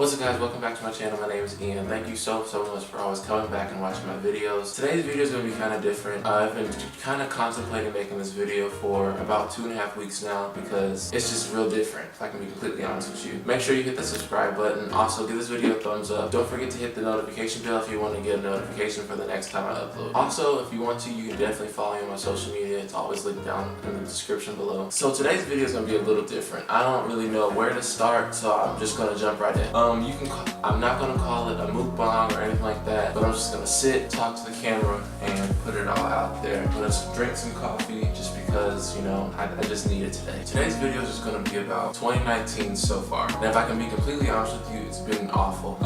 What's up guys, welcome back to my channel. My name is Ian. Thank you so much for always coming back and watching my videos. Today's video is going to be kind of different. I've been kind of contemplating making this video for about 2.5 weeks now because it's just real different, if I can be completely honest with you. Make sure you hit the subscribe button. Also give this video a thumbs up. Don't forget to hit the notification bell if you want to get a notification for the next time I upload. Also, if you want to, you can definitely follow me on my social media. It's always linked down in the description below. So today's video is going to be a little different. I don't really know where to start, so I'm just going to jump right in. I'm not gonna call it a mukbang or anything like that, but I'm just gonna sit, talk to the camera, and put it all out there. I'm gonna drink some coffee just because, you know, I just need it today. Today's video is just gonna be about 2019 so far. And if I can be completely honest with you, it's been awful.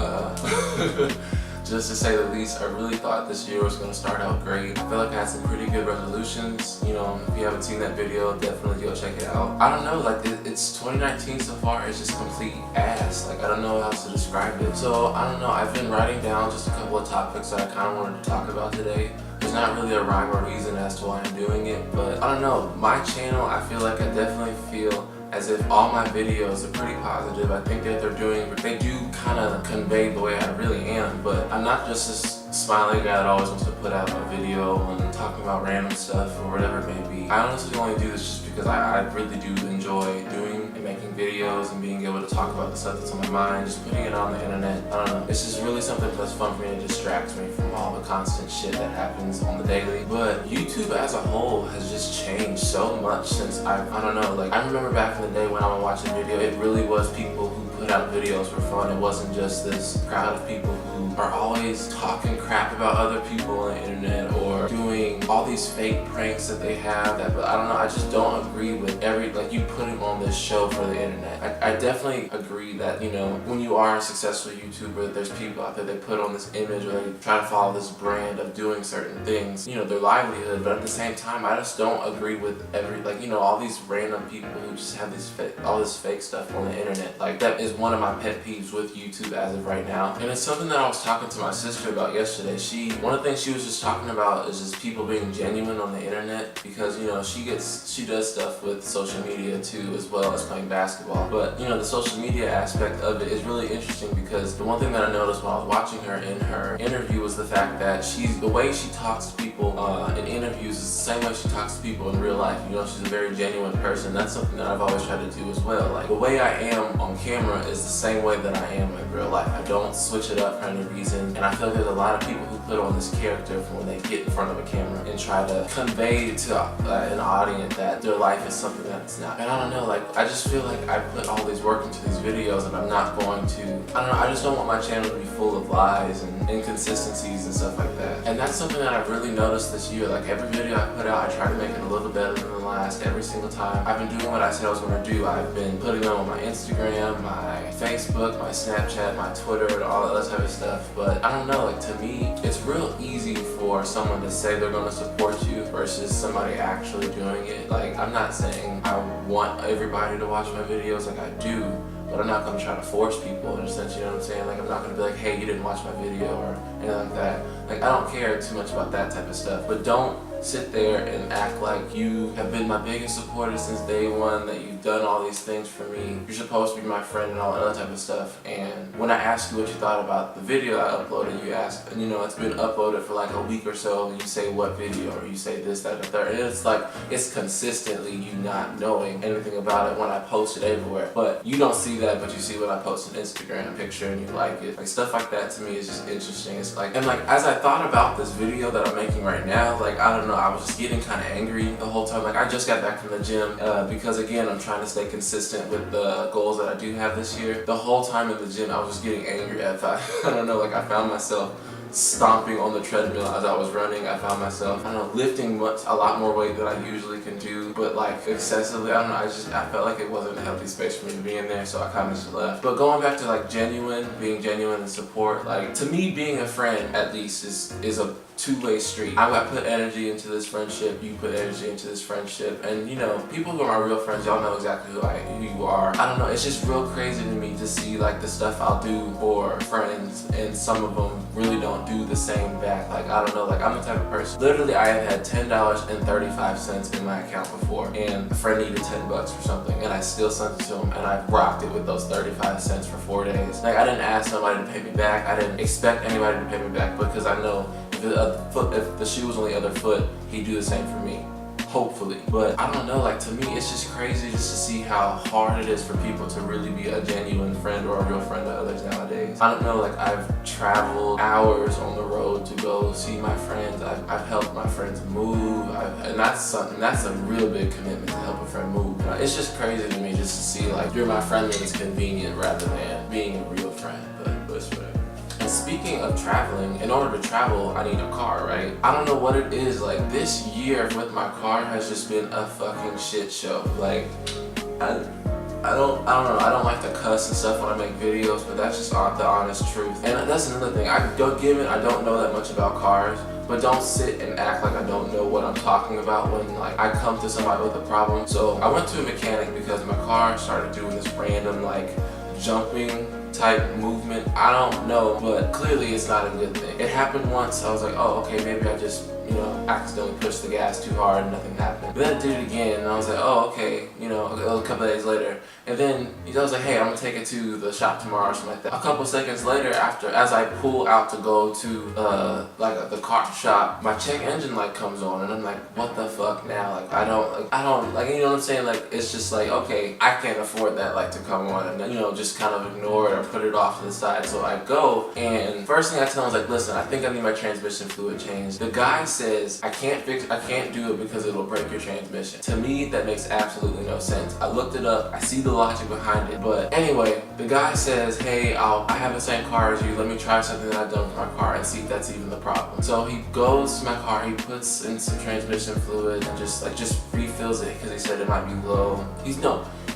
Just to say the least. I really thought this year was going to start out great. I feel like I had some pretty good resolutions. You know, if you haven't seen that video, definitely go check it out. I don't know, like it's 2019 so far, it's just complete ass. Like I don't know how else to describe it. So I don't know, I've been writing down just a couple of topics that I kind of wanted to talk about today. There's not really a rhyme or reason as to why I'm doing it, but I don't know, my channel, I feel like I definitely feel as if all my videos are pretty positive. I think that they do kind of convey the way I really am, but I'm not just this smiling guy that always wants to put out a video and talking about random stuff or whatever it may be. I honestly only do this just because I really do enjoy doing and making videos and being able to talk about the stuff that's on my mind, just putting it on the internet. I don't know, it's just really something that's fun for me and distracts me from all the constant shit that happens on the daily. But YouTube as a whole has just changed so much since I don't know, like I remember back in the day when I would watch a video, it really was people who put out videos for fun. It wasn't just this crowd of people who are always talking crap about other people on the internet or doing all these fake pranks that they have. But I don't know, I just don't agree with like you putting on this show for the internet. I definitely agree that, you know, when you are a successful YouTuber, there's people out there that put on this image or they try to follow this brand of doing certain things, you know, their livelihood. But at the same time, I just don't agree with all these random people who just have all this fake stuff on the internet. Like that is one of my pet peeves with YouTube as of right now. And it's something that I was talking to my sister about yesterday. One of the things she was just talking about is just people being genuine on the internet because, you know, she does stuff with social media too, as well as playing basketball. But, you know, the social media aspect of it is really interesting because the one thing that I noticed when I was watching her in her interview was the fact that the way she talks to people in interviews is the same way she talks to people in real life. You know, she's a very genuine person. That's something that I've always tried to do as well. Like the way I am on camera is the same way that I am in real life. I don't switch it up for any reason. And I feel like there's a lot of people who put on this character when they get in front of a camera and try to convey to an audience that their life is something that it's not. And I don't know, like I just feel like I put all this work into these videos and I'm not going to, I don't know, I just don't want my channel to be full of lies and inconsistencies and stuff like that. And that's something that I've really noticed this year. Like every video I put out, I try to make it a little better than the last every single time. I've been doing what I said I was going to do. I've been putting them on my Instagram, my Facebook, my Snapchat, my Twitter, and all that other type of stuff. But I don't know, like to me, it's real easy for someone to say they're going to support you versus somebody actually doing it. Like I'm not saying I want everybody to watch my videos, like I do, but I'm not going to try to force people in a sense, you know what I'm saying? Like I'm not going to be like, hey, you didn't watch my video or anything like that. Like I don't care too much about that type of stuff, but don't sit there and act like you have been my biggest supporter since day one, that you've done all these things for me. You're supposed to be my friend and all that other type of stuff. And when I asked you what you thought about the video I uploaded, you asked, and you know, it's been uploaded for like a week or so, and you say what video, or you say this, that, and the third. And it's like, it's consistently you not knowing anything about it when I post it everywhere. But you don't see that, but you see when I post an Instagram picture and you like it. Like stuff like that to me is just interesting. It's like, and like as I thought about this video that I'm making right now, like I don't know, I was just getting kind of angry the whole time. Like I just got back from the gym because again, I'm trying to stay consistent with the goals that I do have this year. The whole time in the gym, I was just getting angry at I don't know, like I found myself stomping on the treadmill as I was running. I found myself, I don't know, lifting a lot more weight than I usually can do, but like excessively. I don't know, I felt like it wasn't a healthy space for me to be in there, so I kind of just left. But going back to like being genuine and support, like to me being a friend at least is a two-way street. I put energy into this friendship, you put energy into this friendship, and you know, people who are my real friends, y'all know exactly who you are. I don't know, it's just real crazy to me to see like the stuff I'll do for friends, and some of them really don't do the same back. Like, I don't know, like I'm the type of person, literally I have had $10.35 in my account before, and a friend needed $10 for something, and I still sent it to him, and I rocked it with those 35 cents for 4 days. Like, I didn't ask somebody to pay me back, I didn't expect anybody to pay me back, because I know if the shoe was on the other foot, he'd do the same for me. Hopefully. But I don't know, like to me it's just crazy just to see how hard it is for people to really be a genuine friend or a real friend to others nowadays. I don't know, like I've traveled hours on the road to go see my friends. I've helped my friends move, and that's a real big commitment to help a friend move. It's just crazy to me just to see like you're my friend when it's convenient rather than being a real friend, but it's whatever. And speaking of traveling, in order to travel, I need a car, right? I don't know what it is, like this year with my car has just been a fucking shit show. Like, I don't know, I don't like to cuss and stuff when I make videos, but that's just the honest truth. And that's another thing, I don't know that much about cars, but don't sit and act like I don't know what I'm talking about when like I come to somebody with a problem. So I went to a mechanic because my car started doing this random like jumping type movement. I don't know, but clearly it's not a good thing. It happened once, I was like, oh, okay, maybe I just, you know, accidentally pushed the gas too hard and nothing happened. But then it did it again, and I was like, oh, okay, you know, a couple of days later. And then I was like, hey, I'm gonna take it to the shop tomorrow or something like that. A couple seconds later, as I pull out to go to the car shop, my check engine light comes on, and I'm like, what the fuck now? Like, I don't, like, you know what I'm saying? Like, it's just like, okay, I can't afford that light to come on, and then, you know, just kind of ignore it or put it off to the side. So I go, and first thing I tell him is like, listen, I think I need my transmission fluid changed. The guy says, I can't do it because it'll break your transmission. To me, that makes absolutely no sense. I looked it up, I see the logic behind it, but anyway, the guy says, hey, I have the same car as you, let me try something that I've done with my car and see if that's even the problem. So he goes to my car, he puts in some transmission fluid and just refills it because he said it might be low.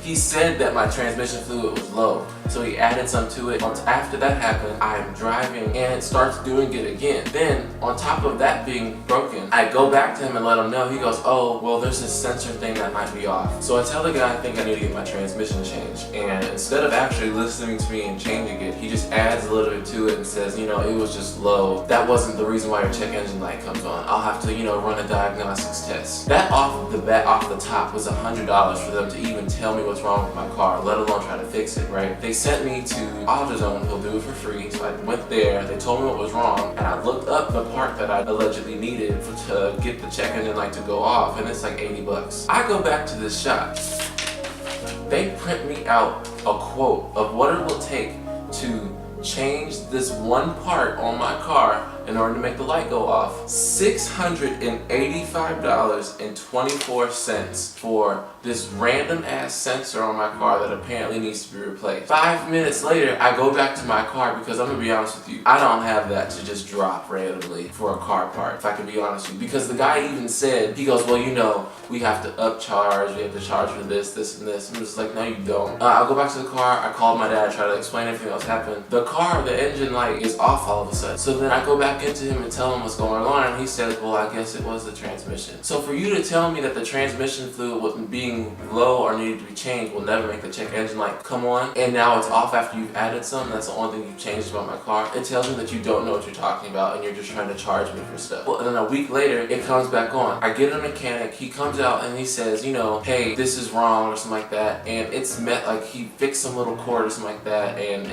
He said that my transmission fluid was low, so he added some to it. After that happened, I'm driving and it starts doing it again. Then, on top of that being broken, I go back to him and let him know. He goes, oh, well, there's this sensor thing that might be off. So I tell the guy I think I need to get my transmission changed. And instead of actually listening to me and changing it, he just adds a little bit to it and says, you know, it was just low. That wasn't the reason why your check engine light comes on. I'll have to, you know, run a diagnostics test. That off the top was $100 for them to even tell me what's wrong with my car, let alone try to fix it, right? They sent me to AutoZone, he'll do it for free. So I went there, they told me what was wrong, and I looked up the part that I allegedly needed to get the check engine light to go off, and it's like 80 bucks. I go back to this shop. They print me out a quote of what it will take to change this one part on my car in order to make the light go off. $685.24 for this random ass sensor on my car that apparently needs to be replaced. 5 minutes later, I go back to my car because I'm gonna be honest with you, I don't have that to just drop randomly for a car part, if I can be honest with you. Because the guy even said, he goes, well, you know, we have to upcharge, we have to charge for this, this, and this. I'm just like, no, you don't. I'll go back to the car, I called my dad, try to explain everything that was happening. The engine light is off all of a sudden. So then I go back into him and tell him what's going on, and he says, well, I guess it was the transmission. So for you to tell me that the transmission fluid wasn't being low or needed to be changed will never make the check engine light come on, and now it's off after you've added some, that's the only thing you've changed about my car, it tells me that you don't know what you're talking about and you're just trying to charge me for stuff. Well, and then a week later, it comes back on. I get a mechanic, he comes out and he says, you know, hey, this is wrong or something like that, and it's like he fixed some little cord or something like that, and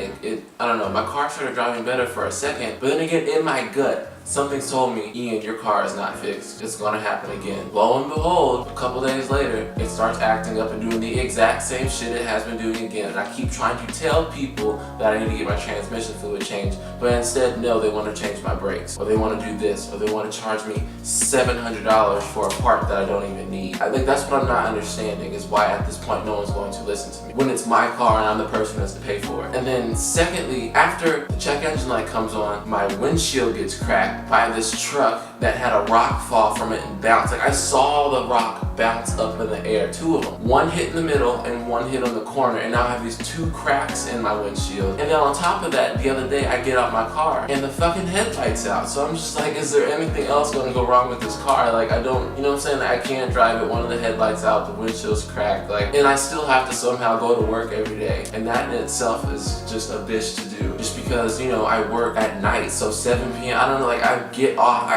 I don't know, my car started driving better for a second, but then again, in my gut, something's told me, Ian, your car is not fixed. It's gonna happen again. Lo and behold, a couple days later, it starts acting up and doing the exact same shit it has been doing again. And I keep trying to tell people that I need to get my transmission fluid changed, but instead, no, they want to change my brakes, or they want to do this, or they want to charge me $700 for a part that I don't even need. I think that's what I'm not understanding, is why at this point no one's going to listen to me when it's my car and I'm the person that's to pay for it. And then secondly, after the check engine light comes on, my windshield gets cracked by this truck that had a rock fall from it and bounce. Like, I saw the rock bounce up in the air, 2 of them. One hit in the middle and one hit on the corner, and now I have these 2 cracks in my windshield. And then on top of that, the other day I get out my car and the fucking headlight's out. So I'm just like, is there anything else gonna go wrong with this car? Like, I don't, you know what I'm saying? Like, I can't drive it, one of the headlights out, the windshield's cracked, like, and I still have to somehow go to work every day. And that in itself is just a bitch to do. Just because, you know, I work at night, so 7 p.m., I don't know, like, I get off,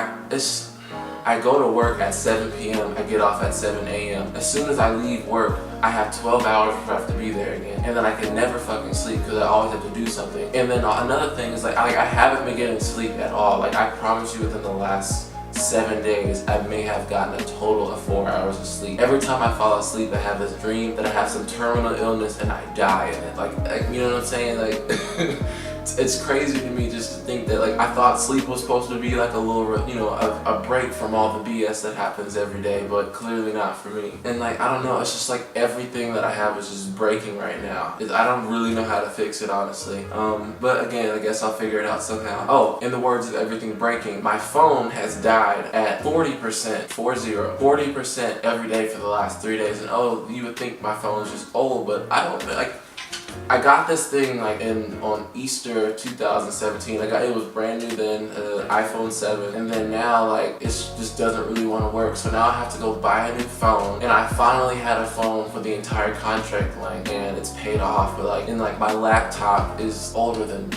I go to work at 7 p.m., I get off at 7 a.m. As soon as I leave work, I have 12 hours before I have to be there again. And then I can never fucking sleep because I always have to do something. And then another thing is, like, I haven't been getting sleep at all. Like, I promise you, within the last 7 days, I may have gotten a total of 4 hours of sleep. Every time I fall asleep, I have this dream that I have some terminal illness and I die in it. Like you know what I'm saying? Like, it's crazy to me just to think that, like, I thought sleep was supposed to be like a little, you know, a break from all the BS that happens every day, but clearly not for me. And, like, I don't know, it's just like everything that I have is just breaking right now. I don't really know how to fix it, honestly. But again, I guess I'll figure it out somehow. Oh, in the words of everything breaking, my phone has died at 40%, 40% every day for the last 3 days. And oh, you would think my phone is just old, but I don't, like, I got this thing like on Easter 2017. It was brand new then, iPhone 7, and then now, like, it just doesn't really want to work. So now I have to go buy a new phone, and I finally had a phone for the entire contract length, and it's paid off. But like, my laptop is older than,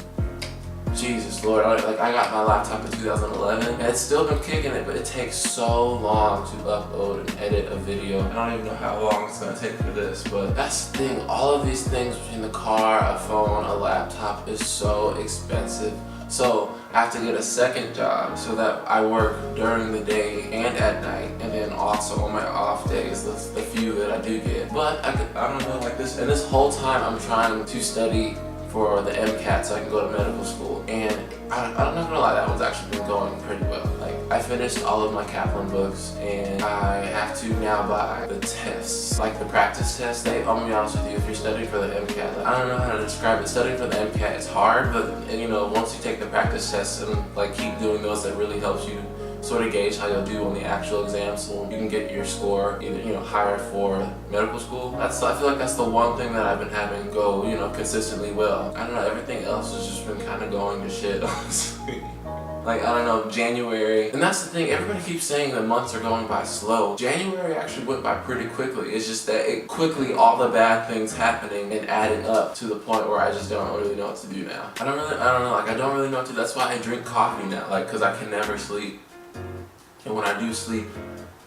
Jesus Lord, I got my laptop in 2011 and it's still been kicking it, but it takes so long to upload and edit a video. I don't even know how long it's gonna take for this, but that's the thing. All of these things between the car, a phone, a laptop is so expensive. So I have to get a second job so that I work during the day and at night, and then also on my off days, the few that I do get. But I don't know, like this, and this whole time I'm trying to study for the MCAT so I can go to medical school, and I'm not gonna lie, that one's actually been going pretty well. Like, I finished all of my Kaplan books, and I have to now buy the tests, like the practice tests. I'm gonna be honest with you, if you're studying for the MCAT, like, I don't know how to describe it. Studying for the MCAT is hard, but, you know, once you take the practice tests and, like, keep doing those, that really helps you sort of gauge how you'll do on the actual exam, so you can get your score either, you know, higher for medical school. I feel like that's the one thing that I've been having go, you know, consistently well. I don't know, everything else has just been kind of going to shit, honestly. Like, I don't know, January, and that's the thing, everybody keeps saying the months are going by slow. January actually went by pretty quickly. It's just that quickly all the bad things happening and adding up to the point where I just don't really know what to do now. I don't know, like, I don't really know what to do. That's why I drink coffee now, like, because I can never sleep. And when I do sleep,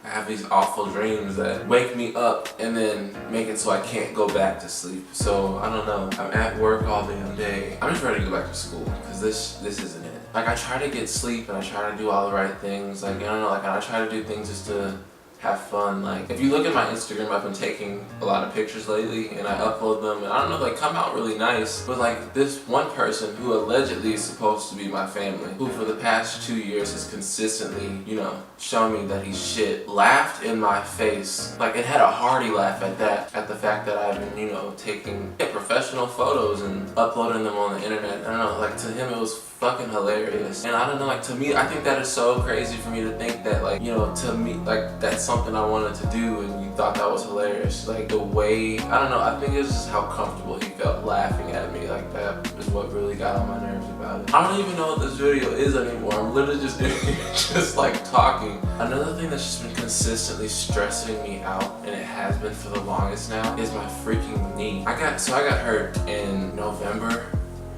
I have these awful dreams that wake me up and then make it so I can't go back to sleep. So, I don't know. I'm at work all damn day. I'm just ready to go back to school because this isn't it. Like, I try to get sleep and I try to do all the right things. Like, I don't know, like, I try to do things just to have fun. Like, if you look at my Instagram, I've been taking a lot of pictures lately and I upload them, and I don't know, they come out really nice. But like, this one person who allegedly is supposed to be my family, who for the past 2 years has consistently, you know, shown me that he's shit, laughed in my face. Like, it had a hearty laugh at that, at the fact that I've been, you know, taking professional photos and uploading them on the internet. I don't know, like, to him it was fucking hilarious. And I don't know, like, to me, I think that is so crazy for me to think that, like, you know, to me, like, that's something I wanted to do and you thought that was hilarious. Like, the way, I don't know, I think it's just how comfortable he felt laughing at me. Like, that is what really got on my nerves about it. I don't even know what this video is anymore. I'm literally just just like talking. Another thing that's just been consistently stressing me out, and it has been for the longest now, is my freaking knee. I got hurt in November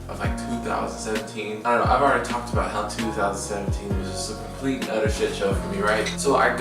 of like 2017. I don't know, I've already talked about how 2017 was just a complete and utter shit show for me, right? So I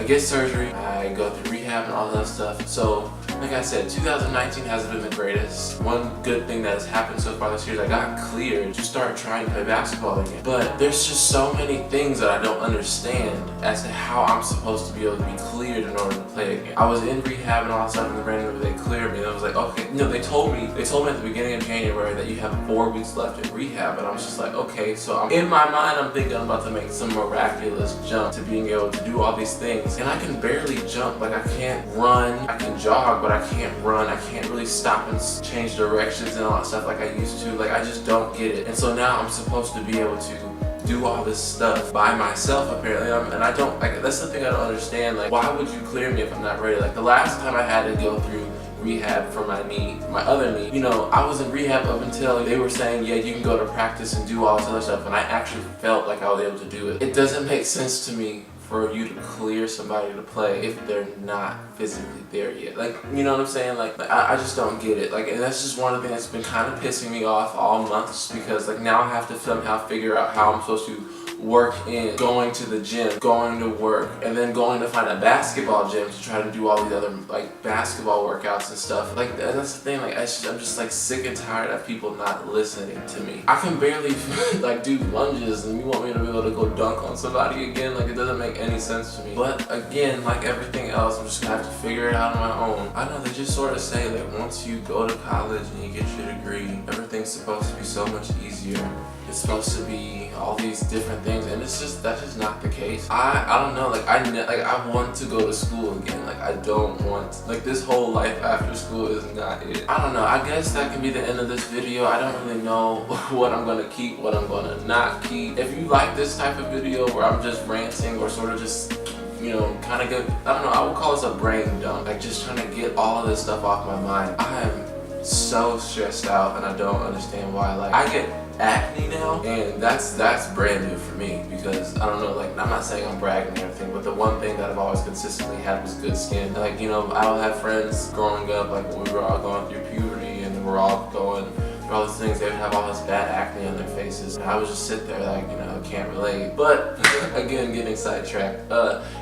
get surgery, I go through rehab and all that stuff. So, like I said, 2019 hasn't been the greatest. One good thing that has happened so far this year is I got cleared to start trying to play basketball again. But there's just so many things that I don't understand as to how I'm supposed to be able to be cleared in order to play again. I was in rehab and all that stuff, and randomly they cleared me. And I was like, okay, no, they told me at the beginning of January that you have 4 weeks left in rehab, and I was just like, okay, so in my mind I'm thinking I'm about to make some miraculous jump to being able to do all these things, and I can barely jump. Like, I can't run, I can jog, but I can't run. I can't really stop and change directions and all that stuff like I used to. Like, I just don't get it. And so now I'm supposed to be able to do all this stuff by myself apparently, and I don't, like, that's the thing I don't understand. Like, why would you clear me if I'm not ready? Like, the last time I had to go through rehab for my knee, my other knee, you know, I was in rehab up until they were saying, yeah, you can go to practice and do all this other stuff, and I actually felt like I was able to do it. It doesn't make sense to me for you to clear somebody to play if they're not physically there yet. Like, you know what I'm saying? Like I just don't get it. Like, and that's just one of the things that's been kind of pissing me off all month, just because like now I have to somehow figure out how I'm supposed to work in going to the gym, going to work, and then going to find a basketball gym to try to do all these other like basketball workouts and stuff. Like, and that's the thing, like I'm just like sick and tired of people not listening to me. I can barely like do lunges, and you want me to be able to go dunk on somebody again? Like, it doesn't make any sense to me. But again, like everything else, I'm just gonna have to figure it out on my own. I know they just sort of say that once you go to college and you get your degree, everything's supposed to be so much easier. It's supposed to be all these different things, and that's just not the case. I don't know, like I want to go to school again. Like, I don't want, like, this whole life after school is not it. I don't know, I guess that can be the end of this video. I don't really know what I'm gonna keep, what I'm gonna not keep. If you like this type of video where I'm just ranting or sort of just, you know, kind of good, I don't know, I would call this a brain dump. Like, just trying to get all of this stuff off my mind. I am so stressed out, and I don't understand why. Like, I get acne now, and that's brand new for me, because I don't know, like, I'm not saying I'm bragging or anything, but the one thing that I've always consistently had was good skin. Like, you know, I would have friends growing up, like when we were all going through puberty and we're all going through all these things, they would have all this bad acne on their faces, and I would just sit there like, you know, can't relate. But again, getting sidetracked.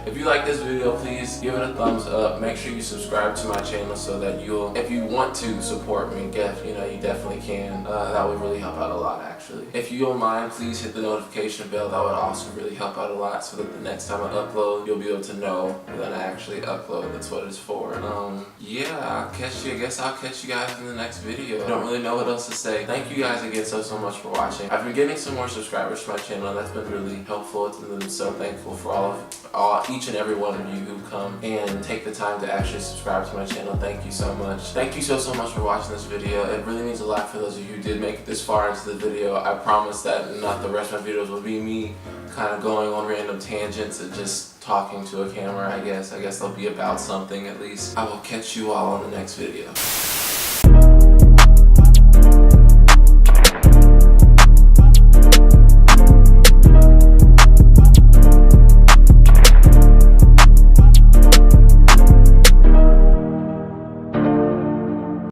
If you like this video, please give it a thumbs up. Make sure you subscribe to my channel so that you'll, if you want to support me, you know, you definitely can. That would really help out a lot, actually. If you don't mind, please hit the notification bell. That would also really help out a lot, so that the next time I upload, you'll be able to know that I actually upload. That's what it's for. Yeah, I guess I'll catch you guys in the next video. I don't really know what else to say. Thank you guys again so much for watching. I've been getting some more subscribers to my channel, and that's been really helpful. I'm so thankful for each and every one of you who come and take the time to actually subscribe to my channel. Thank you so much. Thank you so much for watching this video. It really means a lot for those of you who did make it this far into the video. I promise that not the rest of my videos will be me kind of going on random tangents and just talking to a camera. I guess they'll be about something at least. I will catch you all on the next video.